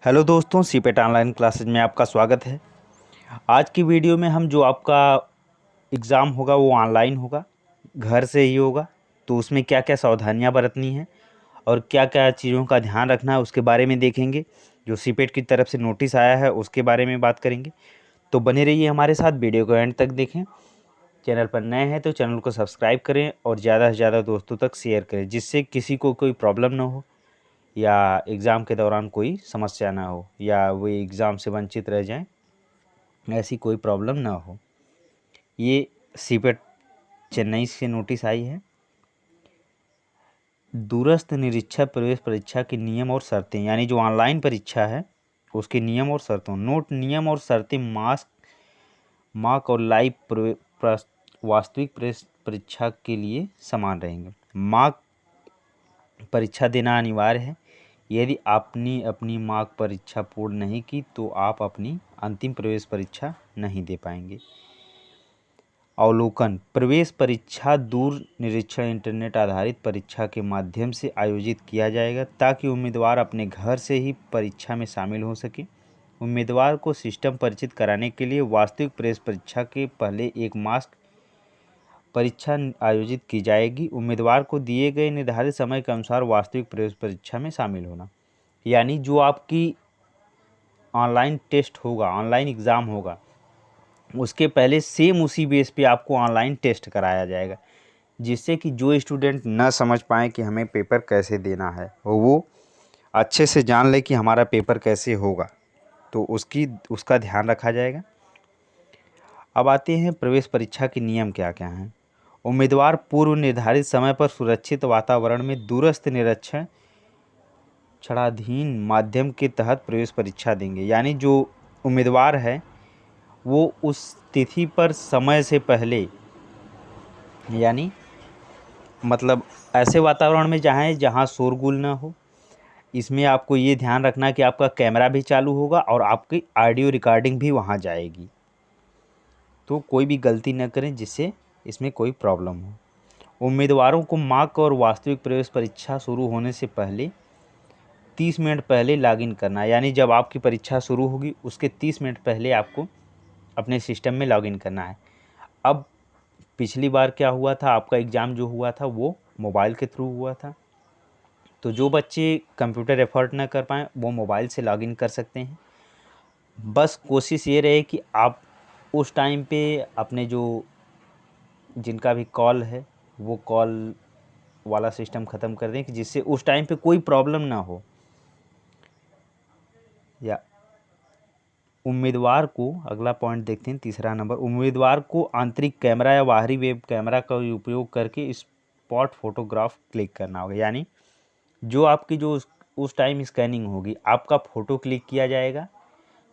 Hello दोस्तों, CIPET online classes में आपका स्वागत है। आज की वीडियो में हम जो आपका एग्ज़ाम होगा वो ऑनलाइन होगा, घर से ही होगा। तो उसमें क्या क्या सावधानियां बरतनी हैं और क्या क्या चीज़ों का ध्यान रखना है उसके बारे में देखेंगे। जो सीपेट की तरफ से नोटिस आया है उसके बारे में बात करेंगे। तो बने रहिए हमारे साथ, वीडियो को एंड तक देखें। चैनल पर नए हैं तो चैनल को सब्सक्राइब करें और ज़्यादा से ज़्यादा दोस्तों तक शेयर करें, जिससे किसी को कोई प्रॉब्लम ना हो या एग्ज़ाम के दौरान कोई समस्या ना हो या वो एग्ज़ाम से वंचित रह जाएं, ऐसी कोई प्रॉब्लम ना हो। ये सीपेट चेन्नई से नोटिस आई है। दूरस्थ निरीक्षक प्रवेश परीक्षा के नियम और शर्तें, यानी जो ऑनलाइन परीक्षा है उसके नियम और शर्तों। नोट: नियम और शर्तें मार्क और लाइव वास्तविक प्रवेश परीक्षा के लिए समान रहेंगे। मार्क परीक्षा देना अनिवार्य है। यदि आपने अपनी मार्क परीक्षा पूर्ण नहीं की तो आप अपनी अंतिम प्रवेश परीक्षा नहीं दे पाएंगे। अवलोकन: प्रवेश परीक्षा दूर निरीक्षण इंटरनेट आधारित परीक्षा के माध्यम से आयोजित किया जाएगा ताकि उम्मीदवार अपने घर से ही परीक्षा में शामिल हो सके। उम्मीदवार को सिस्टम परिचित कराने के लिए वास्तविक प्रवेश परीक्षा के पहले एक मास्क परीक्षा आयोजित की जाएगी। उम्मीदवार को दिए गए निर्धारित समय के अनुसार वास्तविक प्रवेश परीक्षा में शामिल होना, यानी जो आपकी ऑनलाइन टेस्ट होगा, ऑनलाइन एग्ज़ाम होगा, उसके पहले सेम उसी बेस पे आपको ऑनलाइन टेस्ट कराया जाएगा, जिससे कि जो स्टूडेंट न समझ पाए कि हमें पेपर कैसे देना है वो अच्छे से जान ले कि हमारा पेपर कैसे होगा, तो उसका ध्यान रखा जाएगा। अब आते हैं प्रवेश परीक्षा के नियम क्या क्या हैं। उम्मीदवार पूर्व निर्धारित समय पर सुरक्षित वातावरण में दूरस्थ निरीक्षण क्षणाधीन माध्यम के तहत प्रवेश परीक्षा देंगे, यानी जो उम्मीदवार है वो उस तिथि पर समय से पहले, यानी मतलब ऐसे वातावरण में जहाँ शोरगुल ना हो। इसमें आपको ये ध्यान रखना कि आपका कैमरा भी चालू होगा और आपकी ऑडियो रिकॉर्डिंग भी वहाँ जाएगी, तो कोई भी गलती न करें जिससे इसमें कोई प्रॉब्लम हो। उम्मीदवारों को मार्क और वास्तविक प्रवेश परीक्षा शुरू होने से पहले 30 मिनट पहले लॉगिन करना है, यानी जब आपकी परीक्षा शुरू होगी उसके 30 मिनट पहले आपको अपने सिस्टम में लॉगिन करना है। अब पिछली बार क्या हुआ था, आपका एग्ज़ाम जो हुआ था वो मोबाइल के थ्रू हुआ था, तो जो बच्चे कंप्यूटर एफर्ट ना कर पाएँ वो मोबाइल से लॉगिन कर सकते हैं। बस कोशिश ये रहे कि आप उस टाइम पे अपने जो जिनका भी कॉल है वो कॉल वाला सिस्टम ख़त्म कर दें, कि जिससे उस टाइम पे कोई प्रॉब्लम ना हो। या उम्मीदवार को, अगला पॉइंट देखते हैं, तीसरा नंबर, उम्मीदवार को आंतरिक कैमरा या बाहरी वेब कैमरा का उपयोग करके स्पॉट फोटोग्राफ क्लिक करना होगा, यानी जो आपकी जो उस टाइम स्कैनिंग होगी आपका फ़ोटो क्लिक किया जाएगा,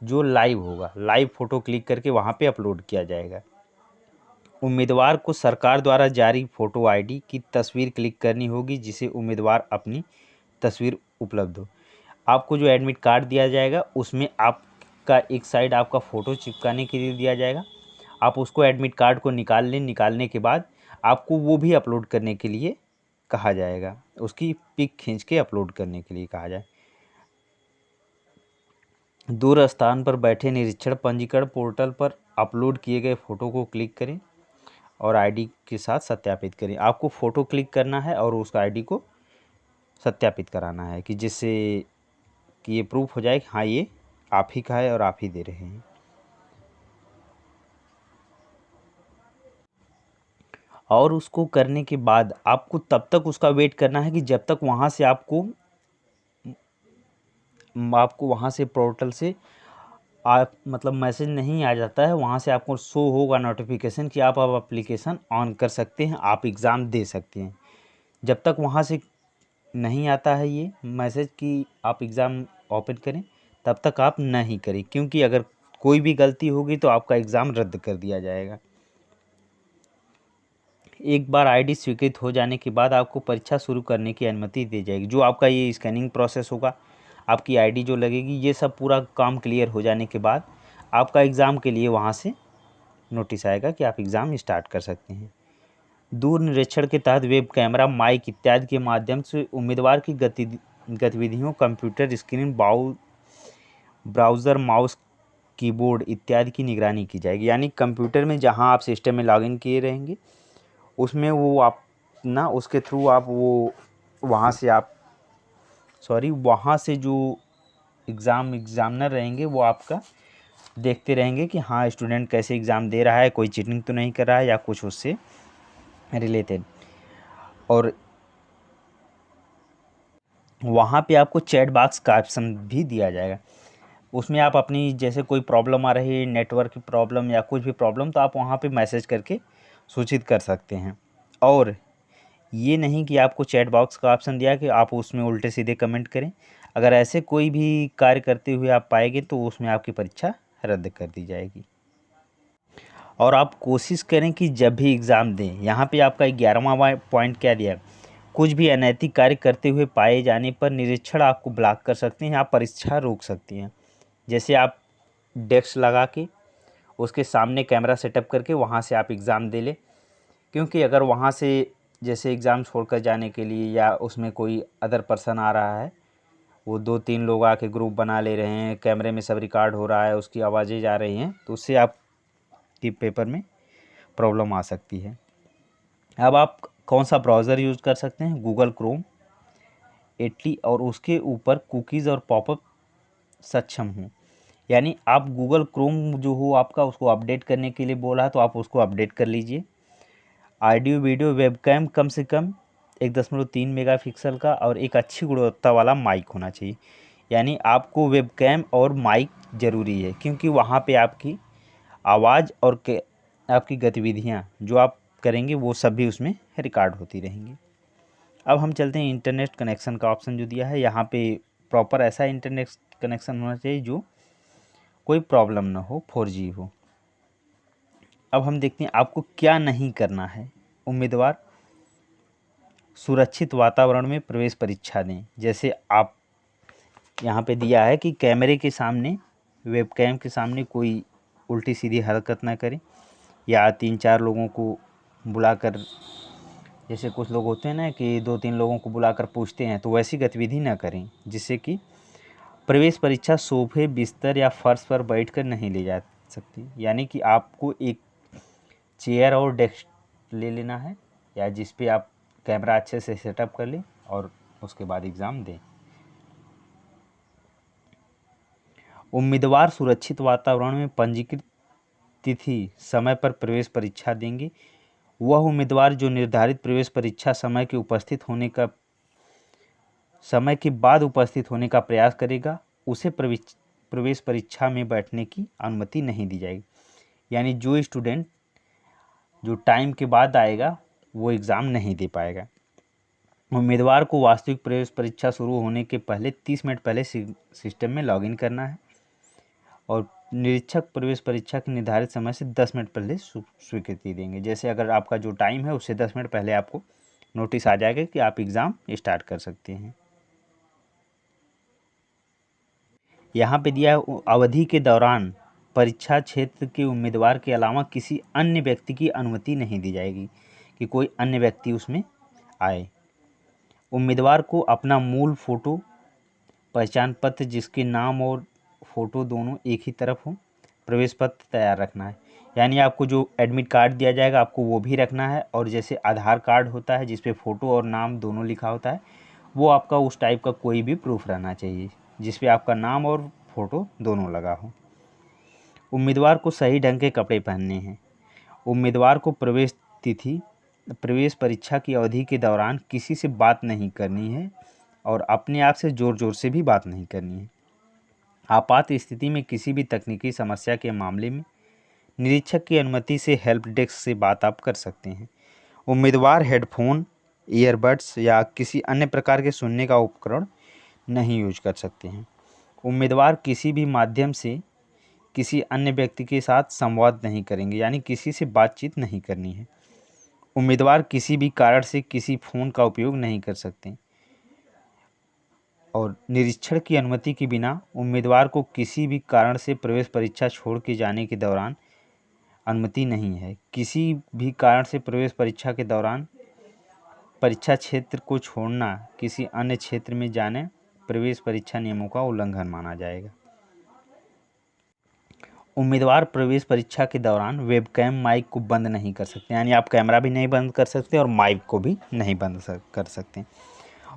जो लाइव होगा लाइव फ़ोटो क्लिक करके वहाँ पे अपलोड किया जाएगा। उम्मीदवार को सरकार द्वारा जारी फ़ोटो आईडी की तस्वीर क्लिक करनी होगी, जिसे उम्मीदवार अपनी तस्वीर उपलब्ध हो। आपको जो एडमिट कार्ड दिया जाएगा उसमें आपका एक साइड आपका फ़ोटो चिपकाने के लिए दिया जाएगा। आप उसको एडमिट कार्ड को निकाल लें, निकालने के बाद आपको वो भी अपलोड करने के लिए कहा जाएगा, उसकी पिक खींच के अपलोड करने के लिए कहा जाए। दूर स्थान पर बैठे निरीक्षण पंजीकरण पोर्टल पर अपलोड किए गए फ़ोटो को क्लिक करें और आईडी के साथ सत्यापित करें। आपको फ़ोटो क्लिक करना है और उस आईडी को सत्यापित कराना है, कि जिससे कि ये प्रूफ हो जाए कि हाँ ये आप ही का है और आप ही दे रहे हैं। और उसको करने के बाद आपको तब तक उसका वेट करना है कि जब तक वहाँ से आपको वहाँ से पोर्टल से आप मतलब मैसेज नहीं आ जाता है। वहाँ से आपको शो होगा नोटिफिकेशन कि आप अब एप्लीकेशन ऑन कर सकते हैं, आप एग्ज़ाम दे सकते हैं। जब तक वहाँ से नहीं आता है ये मैसेज कि आप एग्ज़ाम ओपन करें, तब तक आप नहीं करें, क्योंकि अगर कोई भी गलती होगी तो आपका एग्ज़ाम रद्द कर दिया जाएगा। एक बार आईडी स्वीकृत हो जाने के बाद आपको परीक्षा शुरू करने की अनुमति दी जाएगी। जो आपका ये स्कैनिंग प्रोसेस होगा, आपकी आईडी जो लगेगी, ये सब पूरा काम क्लियर हो जाने के बाद आपका एग्ज़ाम के लिए वहाँ से नोटिस आएगा कि आप एग्ज़ाम स्टार्ट कर सकते हैं। दूर निरीक्षण के तहत वेब कैमरा, माइक इत्यादि के माध्यम से उम्मीदवार की गतिविधियों computer screen browser, mouse, keyboard इत्यादि की निगरानी की जाएगी। यानी कंप्यूटर में जहाँ आप सिस्टम में लॉगिन किए रहेंगे उसमें वो आप ना उसके थ्रू आप वो वहाँ से जो एग्ज़ामिनर रहेंगे वो आपका देखते रहेंगे कि हाँ स्टूडेंट कैसे एग्ज़ाम दे रहा है, कोई चीटिंग तो नहीं कर रहा है या कुछ उससे रिलेटेड। और वहाँ पे आपको चैट बॉक्स का ऑप्शन भी दिया जाएगा। उसमें आप अपनी जैसे कोई प्रॉब्लम आ रही है, नेटवर्क की प्रॉब्लम या कुछ भी प्रॉब्लम, तो आप वहाँ पे मैसेज करके सूचित कर सकते हैं। और ये नहीं कि आपको चैट बॉक्स का ऑप्शन दिया कि आप उसमें उल्टे सीधे कमेंट करें। अगर ऐसे कोई भी कार्य करते हुए आप पाएंगे तो उसमें आपकी परीक्षा रद्द कर दी जाएगी। और आप कोशिश करें कि जब भी एग्ज़ाम दें, यहाँ पे आपका 11वां पॉइंट क्या दिया है, कुछ भी अनैतिक कार्य करते हुए पाए जाने पर निरीक्षण आपको ब्लॉक कर सकते हैं, आप परीक्षा रोक सकती हैं। जैसे आप डेस्क लगा के उसके सामने कैमरा सेटअप करके वहाँ से आप एग्ज़ाम दे लें। क्योंकि अगर वहाँ से जैसे एग्ज़ाम छोड़कर जाने के लिए या उसमें कोई अदर पर्सन आ रहा है, वो 2-3 लोग आके ग्रुप बना ले रहे हैं, कैमरे में सब रिकॉर्ड हो रहा है, उसकी आवाज़ें जा रही हैं, तो उससे आपके पेपर में प्रॉब्लम आ सकती है। अब आप कौन सा ब्राउज़र यूज़ कर सकते हैं? गूगल क्रोम 80 और उसके ऊपर कुकीज़ और पॉपअप सक्षम हो। यानी आप गूगल क्रोम जो हो आपका उसको अपडेट करने के लिए बोला है तो आप उसको अपडेट कर लीजिए। ऑडियो वीडियो वेबकैम कम से कम 1.3 मेगापिक्सल का और एक अच्छी गुणवत्ता वाला माइक होना चाहिए। यानी आपको वेबकैम और माइक ज़रूरी है, क्योंकि वहाँ पे आपकी आवाज़ और आपकी गतिविधियाँ जो आप करेंगे वो सब भी उसमें रिकॉर्ड होती रहेंगी। अब हम चलते हैं इंटरनेट कनेक्शन का ऑप्शन जो दिया है। यहाँ पे प्रॉपर ऐसा इंटरनेट कनेक्शन होना चाहिए जो कोई प्रॉब्लम ना हो, 4G हो। अब हम देखते हैं आपको क्या नहीं करना है। उम्मीदवार सुरक्षित वातावरण में प्रवेश परीक्षा दें। जैसे आप यहाँ पे दिया है कि कैमरे के सामने, वेबकैम के सामने कोई उल्टी सीधी हरकत ना करें, या 3-4 लोगों को बुलाकर, जैसे कुछ लोग होते हैं ना कि 2-3 लोगों को बुलाकर पूछते हैं, तो वैसी गतिविधि ना करें। जिससे कि प्रवेश परीक्षा सोफे, बिस्तर या फर्श पर बैठकर नहीं ली जा सकती। यानी कि आपको एक चेयर और डेस्क ले लेना है, या जिस पे आप कैमरा अच्छे से सेटअप कर लें और उसके बाद एग्ज़ाम दें। उम्मीदवार सुरक्षित वातावरण में पंजीकृत तिथि समय पर प्रवेश परीक्षा देंगे। वह उम्मीदवार जो निर्धारित प्रवेश परीक्षा समय के बाद उपस्थित होने का प्रयास करेगा, उसे प्रवेश परीक्षा में बैठने की अनुमति नहीं दी जाएगी। यानी जो स्टूडेंट जो टाइम के बाद आएगा वो एग्ज़ाम नहीं दे पाएगा। उम्मीदवार को वास्तविक प्रवेश परीक्षा शुरू होने के पहले 30 मिनट पहले सिस्टम में लॉगिन करना है, और निरीक्षक प्रवेश परीक्षा के निर्धारित समय से 10 मिनट पहले स्वीकृति देंगे। जैसे अगर आपका जो टाइम है उससे 10 मिनट पहले आपको नोटिस आ जाएगा कि आप एग्ज़ाम स्टार्ट कर सकते हैं। यहाँ पे दिया है अवधि के दौरान परीक्षा क्षेत्र के उम्मीदवार के अलावा किसी अन्य व्यक्ति की अनुमति नहीं दी जाएगी, कि कोई अन्य व्यक्ति उसमें आए। उम्मीदवार को अपना मूल फ़ोटो, पहचान पत्र जिसके नाम और फ़ोटो दोनों एक ही तरफ हो, प्रवेश पत्र तैयार रखना है। यानी आपको जो एडमिट कार्ड दिया जाएगा आपको वो भी रखना है, और जैसे आधार कार्ड होता है जिस पे फ़ोटो और नाम दोनों लिखा होता है, वो आपका उस टाइप का कोई भी प्रूफ रहना चाहिए जिस पे आपका नाम और फ़ोटो दोनों लगा हो। उम्मीदवार को सही ढंग के कपड़े पहनने हैं। उम्मीदवार को प्रवेश परीक्षा की अवधि के दौरान किसी से बात नहीं करनी है, और अपने आप से ज़ोर ज़ोर से भी बात नहीं करनी है। आपात स्थिति में किसी भी तकनीकी समस्या के मामले में निरीक्षक की अनुमति से हेल्प डेस्क से बात आप कर सकते हैं। उम्मीदवार हेडफोन, ईयरबड्स या किसी अन्य प्रकार के सुनने का उपकरण नहीं यूज कर सकते हैं। उम्मीदवार किसी भी माध्यम से किसी अन्य व्यक्ति के साथ संवाद नहीं करेंगे, यानी किसी से बातचीत नहीं करनी है। उम्मीदवार किसी भी कारण से किसी फ़ोन का उपयोग नहीं कर सकते, और निरीक्षण की अनुमति के बिना उम्मीदवार को किसी भी कारण से प्रवेश परीक्षा छोड़ के जाने के दौरान अनुमति नहीं है। किसी भी कारण से प्रवेश परीक्षा के दौरान परीक्षा क्षेत्र को छोड़ना किसी अन्य क्षेत्र में जाने प्रवेश परीक्षा नियमों का उल्लंघन माना जाएगा। उम्मीदवार प्रवेश परीक्षा के दौरान वेबकैम माइक को बंद नहीं कर सकते, यानी आप कैमरा भी नहीं बंद कर सकते और माइक को भी नहीं बंद कर सकते।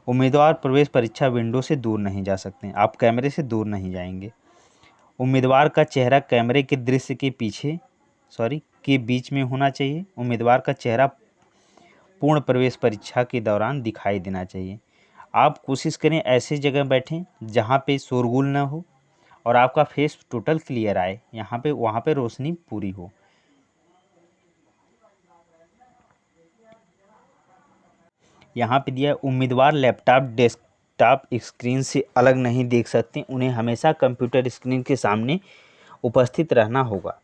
उम्मीदवार प्रवेश परीक्षा विंडो से दूर नहीं जा सकते, आप कैमरे से दूर नहीं जाएंगे। उम्मीदवार का चेहरा कैमरे के दृश्य के के बीच में होना चाहिए। उम्मीदवार का चेहरा पूर्ण प्रवेश परीक्षा के दौरान दिखाई देना चाहिए। आप कोशिश करें ऐसी जगह बैठें जहाँ पे शोरगुल न हो और आपका फेस टोटल क्लियर आए, वहाँ पे रोशनी पूरी हो। यहाँ पे दिया उम्मीदवार लैपटॉप डेस्कटॉप स्क्रीन से अलग नहीं देख सकते, उन्हें हमेशा कंप्यूटर स्क्रीन के सामने उपस्थित रहना होगा।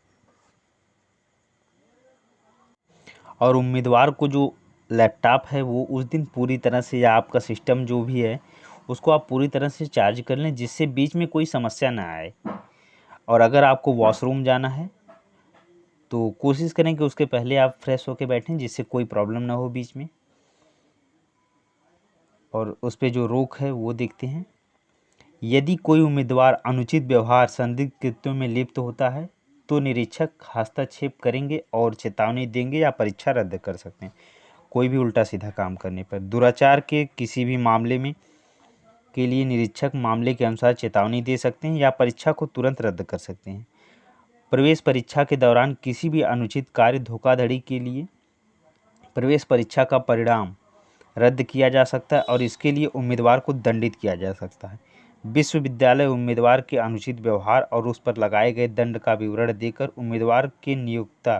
और उम्मीदवार को जो लैपटॉप है वो उस दिन पूरी तरह से, या आपका सिस्टम जो भी है उसको आप पूरी तरह से चार्ज कर लें, जिससे बीच में कोई समस्या ना आए। और अगर आपको वॉशरूम जाना है तो कोशिश करें कि उसके पहले आप फ्रेश होकर बैठें, जिससे कोई प्रॉब्लम ना हो बीच में। और उस पर जो रोक है वो देखते हैं। यदि कोई उम्मीदवार अनुचित व्यवहार संदिग्ध कृत्यों में लिप्त होता है तो निरीक्षक हस्तक्षेप करेंगे और चेतावनी देंगे या परीक्षा रद्द कर सकते हैं। कोई भी उल्टा सीधा काम करने पर दुराचार के किसी भी मामले में के लिए निरीक्षक मामले के अनुसार चेतावनी दे सकते हैं या परीक्षा को तुरंत रद्द कर सकते हैं। प्रवेश परीक्षा के दौरान किसी भी अनुचित कार्य धोखाधड़ी के लिए प्रवेश परीक्षा का परिणाम रद्द किया जा सकता है और इसके लिए उम्मीदवार को दंडित किया जा सकता है। विश्वविद्यालय उम्मीदवार के अनुचित व्यवहार और उस पर लगाए गए दंड का विवरण देकर उम्मीदवार के नियोक्ता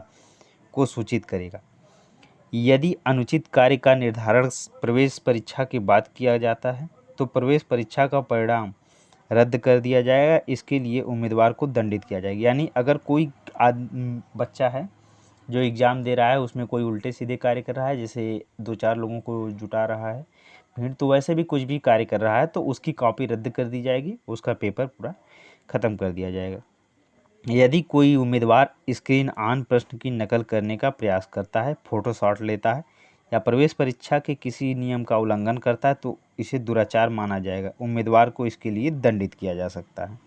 को सूचित करेगा। यदि अनुचित कार्य का निर्धारण प्रवेश परीक्षा के बाद किया जाता है तो प्रवेश परीक्षा का परिणाम रद्द कर दिया जाएगा। इसके लिए उम्मीदवार को दंडित किया जाएगा। यानी अगर कोई बच्चा है जो एग्ज़ाम दे रहा है, उसमें कोई उल्टे सीधे कार्य कर रहा है, जैसे 2-4 लोगों को जुटा रहा है भीड़, तो वैसे भी कुछ भी कार्य कर रहा है तो उसकी कॉपी रद्द कर दी जाएगी, उसका पेपर पूरा ख़त्म कर दिया जाएगा। यदि कोई उम्मीदवार स्क्रीन ऑन प्रश्न की नकल करने का प्रयास करता है, फ़ोटो शॉट लेता है या प्रवेश परीक्षा के किसी नियम का उल्लंघन करता है तो इसे दुराचार माना जाएगा। उम्मीदवार को इसके लिए दंडित किया जा सकता है।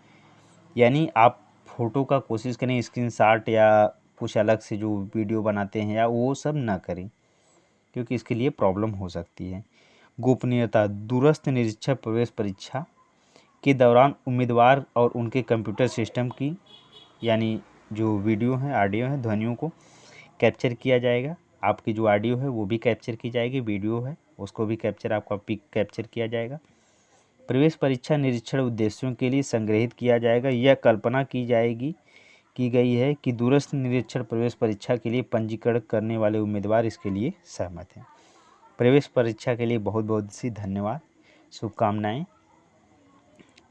यानी आप फ़ोटो का कोशिश करें स्क्रीनशॉट या कुछ अलग से जो वीडियो बनाते हैं या वो सब ना करें, क्योंकि इसके लिए प्रॉब्लम हो सकती है। गोपनीयता। दूरस्थ निरीक्षक प्रवेश परीक्षा के दौरान उम्मीदवार और उनके कंप्यूटर सिस्टम की, यानी जो वीडियो है, ऑडियो है, ध्वनियों को कैप्चर किया जाएगा। आपकी जो ऑडियो है वो भी कैप्चर की जाएगी, वीडियो है उसको भी आपका पिक कैप्चर किया जाएगा। प्रवेश परीक्षा निरीक्षण उद्देश्यों के लिए संग्रहित किया जाएगा। यह कल्पना की गई है कि दूरस्थ निरीक्षण प्रवेश परीक्षा के लिए पंजीकरण करने वाले उम्मीदवार इसके लिए सहमत हैं। प्रवेश परीक्षा के लिए बहुत बहुत सी धन्यवाद, शुभकामनाएं।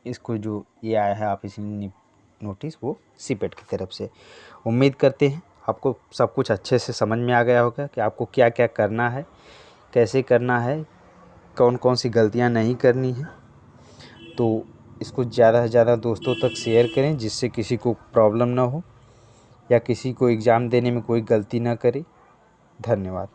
इसको जो ये आया है आप इसी नोटिस वो सीपेट की तरफ से। उम्मीद करते हैं आपको सब कुछ अच्छे से समझ में आ गया होगा कि आपको क्या क्या करना है, कैसे करना है, कौन कौन सी गलतियां नहीं करनी है। तो इसको ज़्यादा से ज़्यादा दोस्तों तक शेयर करें, जिससे किसी को प्रॉब्लम ना हो या किसी को एग्ज़ाम देने में कोई गलती ना करे। धन्यवाद।